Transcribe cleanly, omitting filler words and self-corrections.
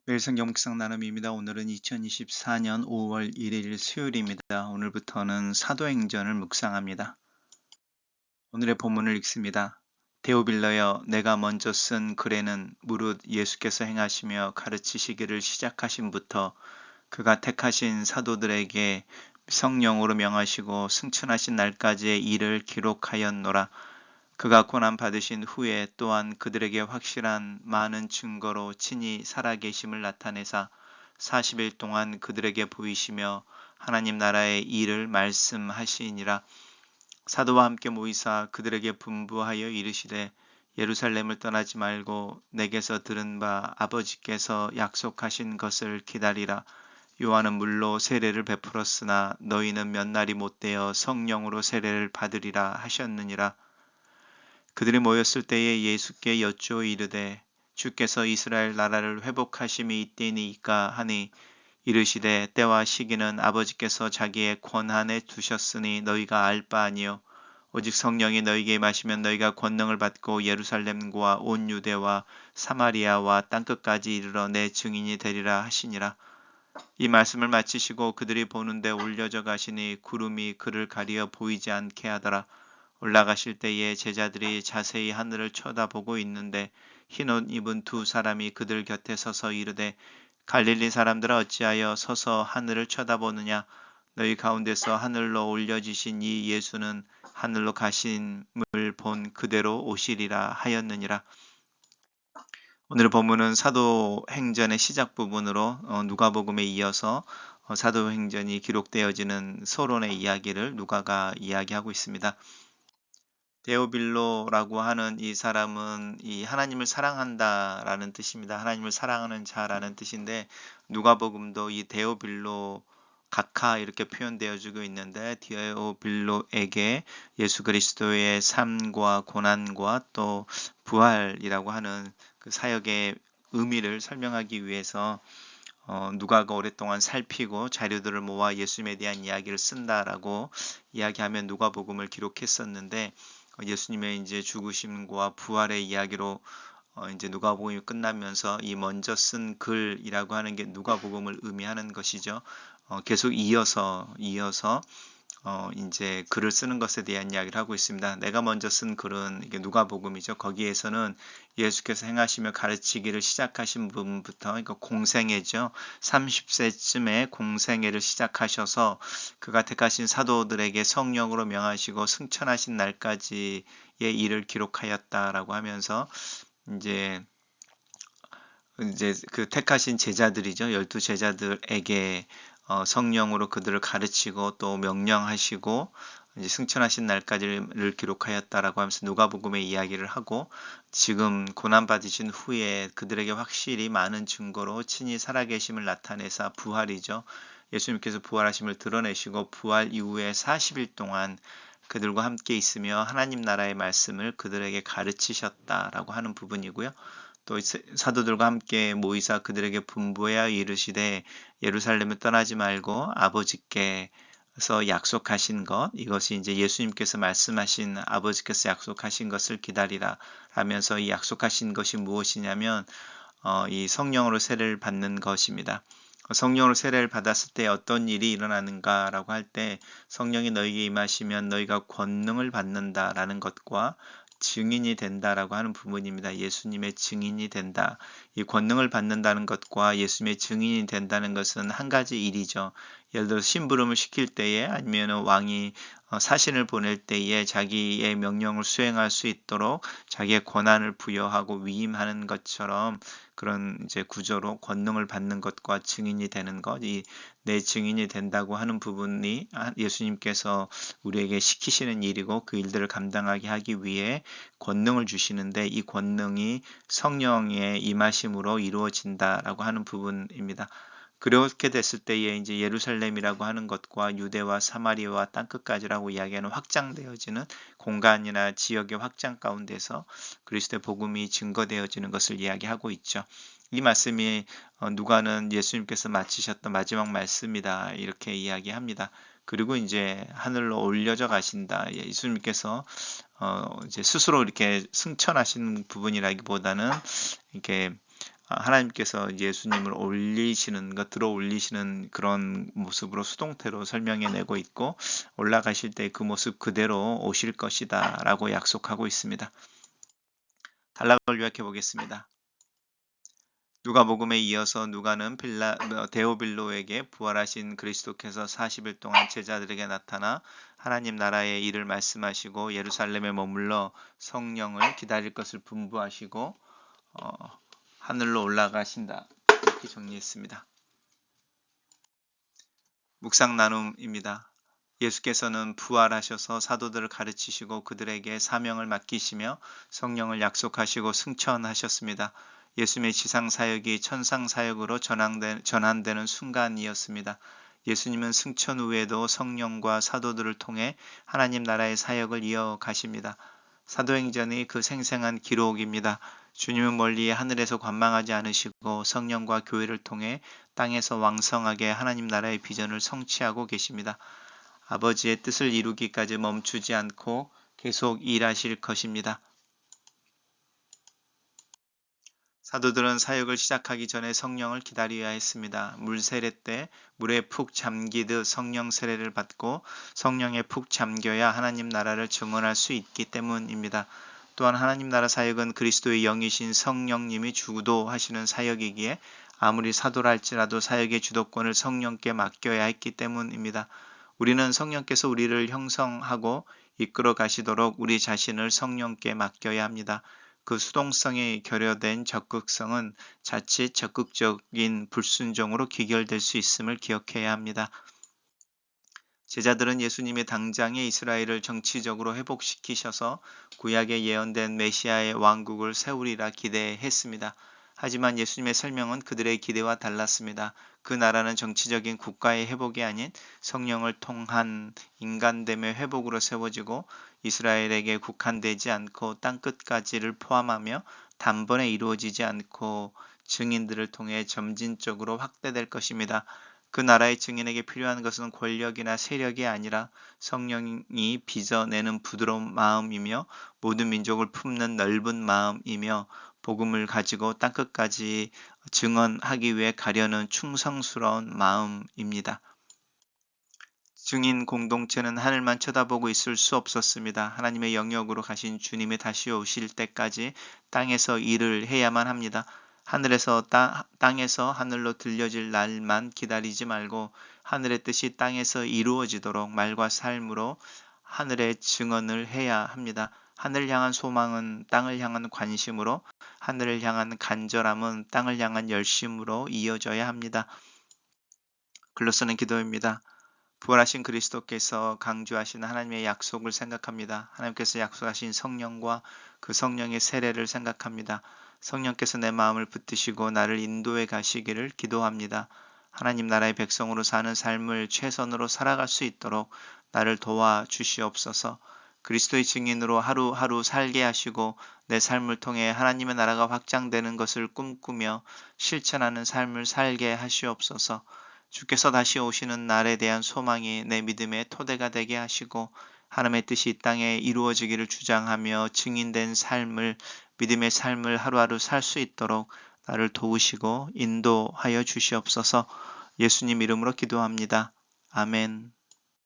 매일 성경 묵상 나눔입니다. 오늘은 2024년 5월 1일 수요일입니다. 오늘부터는 사도행전을 묵상합니다. 오늘의 본문을 읽습니다. 데오빌러여, 내가 먼저 쓴 글에는 무릇 예수께서 행하시며 가르치시기를 시작하신부터 그가 택하신 사도들에게 성령으로 명하시고 승천하신 날까지의 일을 기록하였노라. 그가 고난 받으신 후에 또한 그들에게 확실한 많은 증거로 친히 살아계심을 나타내사 40일 동안 그들에게 보이시며 하나님 나라의 일을 말씀하시니라. 사도와 함께 모이사 그들에게 분부하여 이르시되 예루살렘을 떠나지 말고 내게서 들은 바 아버지께서 약속하신 것을 기다리라. 요한은 물로 세례를 베풀었으나 너희는 몇 날이 못되어 성령으로 세례를 받으리라 하셨느니라. 그들이 모였을 때에 예수께 여쭈어 이르되 주께서 이스라엘 나라를 회복하심이 이때니이까 하니 이르시되 때와 시기는 아버지께서 자기의 권한에 두셨으니 너희가 알 바 아니요 오직 성령이 너희에게 임하시면 너희가 권능을 받고 예루살렘과 온 유대와 사마리아와 땅끝까지 이르러 내 증인이 되리라 하시니라. 이 말씀을 마치시고 그들이 보는데 올려져 가시니 구름이 그를 가리어 보이지 않게 하더라. 올라가실 때에 제자들이 자세히 하늘을 쳐다보고 있는데 흰 옷 입은 두 사람이 그들 곁에 서서 이르되 갈릴리 사람들아 어찌하여 서서 하늘을 쳐다보느냐. 너희 가운데서 하늘로 올려지신 이 예수는 하늘로 가심을 본 그대로 오시리라 하였느니라. 오늘의 본문은 사도행전의 시작 부분으로 누가복음에 이어서 사도행전이 기록되어지는 서론의 이야기를 누가가 이야기하고 있습니다. 데오빌로라고 하는 이 사람은 이 하나님을 사랑한다라는 뜻입니다. 하나님을 사랑하는 자라는 뜻인데 누가복음도 이 데오빌로 각하 이렇게 표현되어지고 있는데 데오빌로에게 예수 그리스도의 삶과 고난과 또 부활이라고 하는 그 사역의 의미를 설명하기 위해서 누가가 오랫동안 살피고 자료들을 모아 예수님에 대한 이야기를 쓴다라고 이야기하며 누가복음을 기록했었는데 예수님의 이제 죽으심과 부활의 이야기로 이제 누가복음이 끝나면서 이 먼저 쓴 글이라고 하는 게 누가복음을 의미하는 것이죠. 계속 이어서 이제 글을 쓰는 것에 대한 이야기를 하고 있습니다. 내가 먼저 쓴 글은 이게 누가복음이죠. 거기에서는 예수께서 행하시며 가르치기를 시작하신 부분부터, 그러니까 공생애죠. 30세쯤에 공생애를 시작하셔서 그가 택하신 사도들에게 성령으로 명하시고 승천하신 날까지의 일을 기록하였다라고 하면서 이제 그 택하신 제자들이죠. 12제자들에게 성령으로 그들을 가르치고 또 명령하시고 이제 승천하신 날까지를 기록하였다라고 하면서 누가복음의 이야기를 하고 지금 고난 받으신 후에 그들에게 확실히 많은 증거로 친히 살아계심을 나타내사 부활이죠. 예수님께서 부활하심을 드러내시고 부활 이후에 40일 동안 그들과 함께 있으며 하나님 나라의 말씀을 그들에게 가르치셨다라고 하는 부분이고요. 또 사도들과 함께 모이사 그들에게 분부하여 이르시되 예루살렘을 떠나지 말고 아버지께서 약속하신 것, 이것이 이제 예수님께서 말씀하신 아버지께서 약속하신 것을 기다리라 하면서 이 약속하신 것이 무엇이냐면 이 성령으로 세례를 받는 것입니다. 성령으로 세례를 받았을 때 어떤 일이 일어나는가라고 할 때 성령이 너희에게 임하시면 너희가 권능을 받는다라는 것과 증인이 된다라고 하는 부분입니다. 예수님의 증인이 된다. 이 권능을 받는다는 것과 예수님의 증인이 된다는 것은 한 가지 일이죠. 예를 들어 심부름을 시킬 때에 아니면 왕이 사신을 보낼 때에 자기의 명령을 수행할 수 있도록 자기의 권한을 부여하고 위임하는 것처럼 그런 이제 구조로 권능을 받는 것과 증인이 되는 것, 이 내 증인이 된다고 하는 부분이 예수님께서 우리에게 시키시는 일이고 그 일들을 감당하게 하기 위해 권능을 주시는데 이 권능이 성령의 임하심으로 이루어진다라고 하는 부분입니다. 그렇게 됐을 때에 이제 예루살렘이라고 하는 것과 유대와 사마리아와 땅끝까지라고 이야기하는 확장되어지는 공간이나 지역의 확장 가운데서 그리스도의 복음이 증거되어지는 것을 이야기하고 있죠. 이 말씀이 누가는 예수님께서 마치셨던 마지막 말씀이다 이렇게 이야기합니다. 그리고 이제 하늘로 올려져 가신다. 예수님께서 이제 스스로 이렇게 승천하신 부분이라기보다는 이렇게 하나님께서 예수님을 올리시는 것, 들어 올리시는 그런 모습으로 수동태로 설명해내고 있고, 올라가실 때 그 모습 그대로 오실 것이다 라고 약속하고 있습니다. 단락을 요약해 보겠습니다. 누가복음에 이어서 누가는 데오빌로에게 부활하신 그리스도께서 40일 동안 제자들에게 나타나 하나님 나라의 일을 말씀하시고 예루살렘에 머물러 성령을 기다릴 것을 분부하시고 하늘로 올라가신다. 이렇게 정리했습니다. 묵상 나눔입니다. 예수께서는 부활하셔서 사도들을 가르치시고 그들에게 사명을 맡기시며 성령을 약속하시고 승천하셨습니다. 예수님의 지상 사역이 천상 사역으로 전환되는 순간이었습니다. 예수님은 승천 후에도 성령과 사도들을 통해 하나님 나라의 사역을 이어가십니다. 사도행전이 그 생생한 기록입니다. 주님은 멀리 하늘에서 관망하지 않으시고 성령과 교회를 통해 땅에서 왕성하게 하나님 나라의 비전을 성취하고 계십니다. 아버지의 뜻을 이루기까지 멈추지 않고 계속 일하실 것입니다. 사도들은 사역을 시작하기 전에 성령을 기다려야 했습니다. 물 세례 때 물에 푹 잠기듯 성령 세례를 받고 성령에 푹 잠겨야 하나님 나라를 증언할 수 있기 때문입니다. 또한 하나님 나라 사역은 그리스도의 영이신 성령님이 주도하시는 사역이기에 아무리 사도라 할지라도 사역의 주도권을 성령께 맡겨야 했기 때문입니다. 우리는 성령께서 우리를 형성하고 이끌어 가시도록 우리 자신을 성령께 맡겨야 합니다. 그 수동성이 결여된 적극성은 자칫 적극적인 불순종으로 귀결될 수 있음을 기억해야 합니다. 제자들은 예수님이 당장의 이스라엘을 정치적으로 회복시키셔서 구약에 예언된 메시아의 왕국을 세우리라 기대했습니다. 하지만 예수님의 설명은 그들의 기대와 달랐습니다. 그 나라는 정치적인 국가의 회복이 아닌 성령을 통한 인간됨의 회복으로 세워지고 이스라엘에게 국한되지 않고 땅끝까지를 포함하며 단번에 이루어지지 않고 증인들을 통해 점진적으로 확대될 것입니다. 그 나라의 증인에게 필요한 것은 권력이나 세력이 아니라 성령이 빚어내는 부드러운 마음이며 모든 민족을 품는 넓은 마음이며 복음을 가지고 땅끝까지 증언하기 위해 가려는 충성스러운 마음입니다. 증인 공동체는 하늘만 쳐다보고 있을 수 없었습니다. 하나님의 영역으로 가신 주님이 다시 오실 때까지 땅에서 일을 해야만 합니다. 하늘에서 땅에서 하늘로 들려질 날만 기다리지 말고 하늘의 뜻이 땅에서 이루어지도록 말과 삶으로 하늘의 증언을 해야 합니다. 하늘을 향한 소망은 땅을 향한 관심으로, 하늘을 향한 간절함은 땅을 향한 열심으로 이어져야 합니다. 글로서는 기도입니다. 부활하신 그리스도께서 강조하신 하나님의 약속을 생각합니다. 하나님께서 약속하신 성령과 그 성령의 세례를 생각합니다. 성령께서 내 마음을 붙드시고 나를 인도해 가시기를 기도합니다. 하나님 나라의 백성으로 사는 삶을 최선으로 살아갈 수 있도록 나를 도와주시옵소서. 그리스도의 증인으로 하루하루 살게 하시고 내 삶을 통해 하나님의 나라가 확장되는 것을 꿈꾸며 실천하는 삶을 살게 하시옵소서. 주께서 다시 오시는 날에 대한 소망이 내 믿음의 토대가 되게 하시고 하나님의 뜻이 이 땅에 이루어지기를 주장하며 증인된 삶을, 믿음의 삶을 하루하루 살 수 있도록 나를 도우시고 인도하여 주시옵소서. 예수님 이름으로 기도합니다. 아멘.